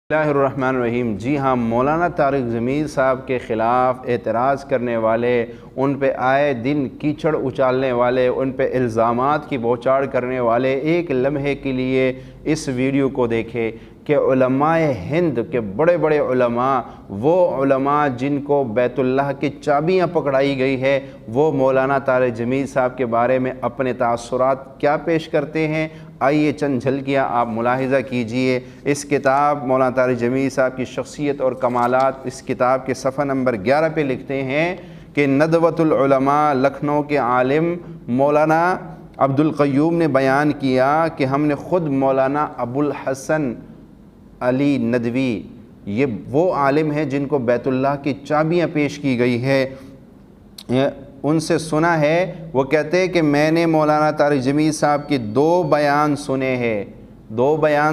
بسم اللہ الرحمن الرحیم۔ جی ہاں، مولانا طارق جمیل صاحب کے خلاف اعتراض کرنے والے، ان پہ آئے دن کیچڑ اچالنے والے، ان پہ الزامات کی بوچھاڑ کرنے والے ایک لمحے کے لیے اس ویڈیو کو دیکھیں کہ علماء ہند کے بڑے بڑے علماء، وہ علماء جن کو بیت اللہ کی چابیاں پکڑائی گئی ہے، وہ مولانا طارق جمیل صاحب کے بارے میں اپنے تاثرات کیا پیش کرتے ہیں۔ آئیے چند جھلکیاں آپ ملاحظہ کیجئے۔ اس کتاب مولانا طارق جمیل صاحب کی شخصیت اور کمالات، اس کتاب کے صفحہ نمبر 11 پہ لکھتے ہیں کہ ندوۃ العلماء لکھنؤ کے عالم مولانا عبدالقیوم نے بیان کیا کہ ہم نے خود مولانا ابو الحسن علی ندوی، یہ وہ عالم ہیں جن کو بیت اللہ کی چابیاں پیش کی گئی ہے، ان سے سنا ہے، وہ کہتے ہیں کہ میں نے مولانا طارق جمیل صاحب کے دو بیان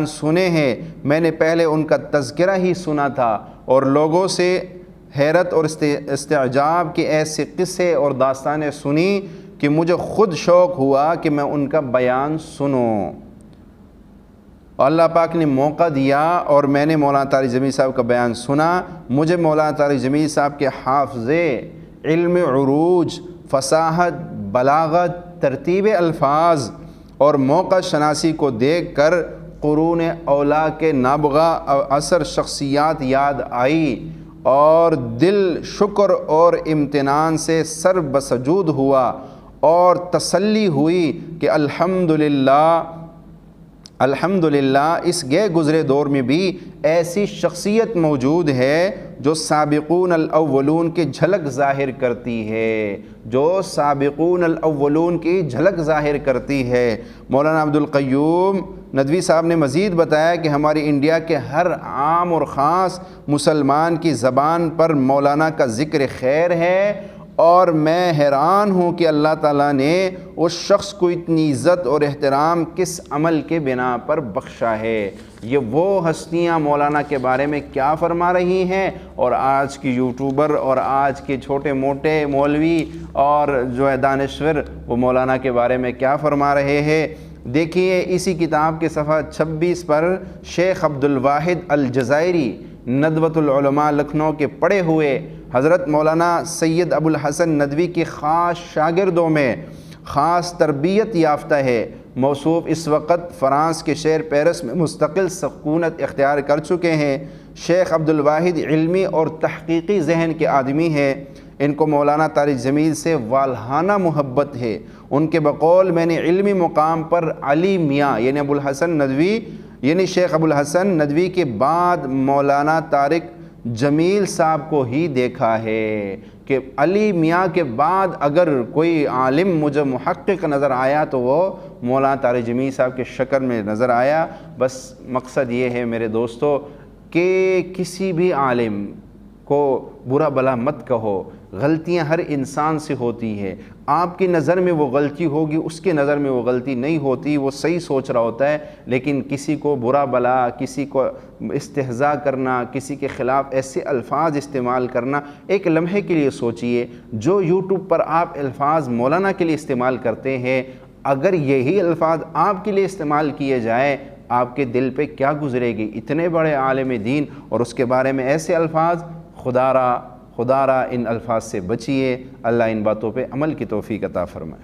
سنے ہیں۔ میں نے پہلے ان کا تذکرہ ہی سنا تھا اور لوگوں سے حیرت اور استعجاب کے ایسے قصے اور داستانیں سنی کہ مجھے خود شوق ہوا کہ میں ان کا بیان سنوں۔ اللہ پاک نے موقع دیا اور میں نے مولانا طارق جمیل صاحب کا بیان سنا۔ مجھے مولانا طارق جمیل صاحب کے حافظے، علم عروج، فصاحت، بلاغت، ترتیب الفاظ اور موقع شناسی کو دیکھ کر قرون اولیٰ کے نابغہ اثر شخصیات یاد آئی اور دل شکر اور امتنان سے سر بسجود ہوا اور تسلی ہوئی کہ الحمدللہ اس گئے گزرے دور میں بھی ایسی شخصیت موجود ہے جو سابقون الاولون کی جھلک ظاہر کرتی ہے، مولانا عبدالقیوم ندوی صاحب نے مزید بتایا کہ ہماری انڈیا کے ہر عام اور خاص مسلمان کی زبان پر مولانا کا ذکر خیر ہے، اور میں حیران ہوں کہ اللہ تعالیٰ نے اس شخص کو اتنی عزت اور احترام کس عمل کے بنا پر بخشا ہے۔ یہ وہ ہستیاں مولانا کے بارے میں کیا فرما رہی ہیں، اور آج کی یوٹیوبر اور آج کے چھوٹے موٹے مولوی اور جو ہے دانشور، وہ مولانا کے بارے میں کیا فرما رہے ہیں۔ دیکھیے اسی کتاب کے صفحہ 26 پر شیخ عبدالواحد الجزائری، ندوۃ العلماء لکھنؤ کے پڑھے ہوئے، حضرت مولانا سید ابو الحسن ندوی کی خاص شاگردوں میں خاص تربیت یافتہ ہے، موصوف اس وقت فرانس کے شہر پیرس میں مستقل سکونت اختیار کر چکے ہیں۔ شیخ عبدالواحد علمی اور تحقیقی ذہن کے آدمی ہیں، ان کو مولانا طارق جمیل سے والہانہ محبت ہے۔ ان کے بقول میں نے علمی مقام پر علی میاں یعنی ابو الحسن ندوی یعنی شیخ ابو الحسن ندوی کے بعد مولانا طارق جمیل صاحب کو ہی دیکھا ہے، کہ علی میاں کے بعد اگر کوئی عالم مجھے محقق نظر آیا تو وہ مولانا طارق جمیل صاحب کے شکل میں نظر آیا۔ بس مقصد یہ ہے میرے دوستو کہ کسی بھی عالم کو برا بلا مت کہو، غلطیاں ہر انسان سے ہوتی ہے، آپ کی نظر میں وہ غلطی ہوگی، اس کے نظر میں وہ غلطی نہیں ہوتی، وہ صحیح سوچ رہا ہوتا ہے، لیکن کسی کو برا بلا، کسی کو استہزاء کرنا، کسی کے خلاف ایسے الفاظ استعمال کرنا، ایک لمحے کے لیے سوچئے جو یوٹیوب پر آپ الفاظ مولانا کے لیے استعمال کرتے ہیں، اگر یہی الفاظ آپ کے لیے استعمال کیے جائیں، آپ کے دل پہ کیا گزرے گی؟ اتنے بڑے عالم دین اور اس کے بارے میں ایسے الفاظ، خدا را ان الفاظ سے بچیے۔ اللہ ان باتوں پہ عمل کی توفیق عطا فرمائے۔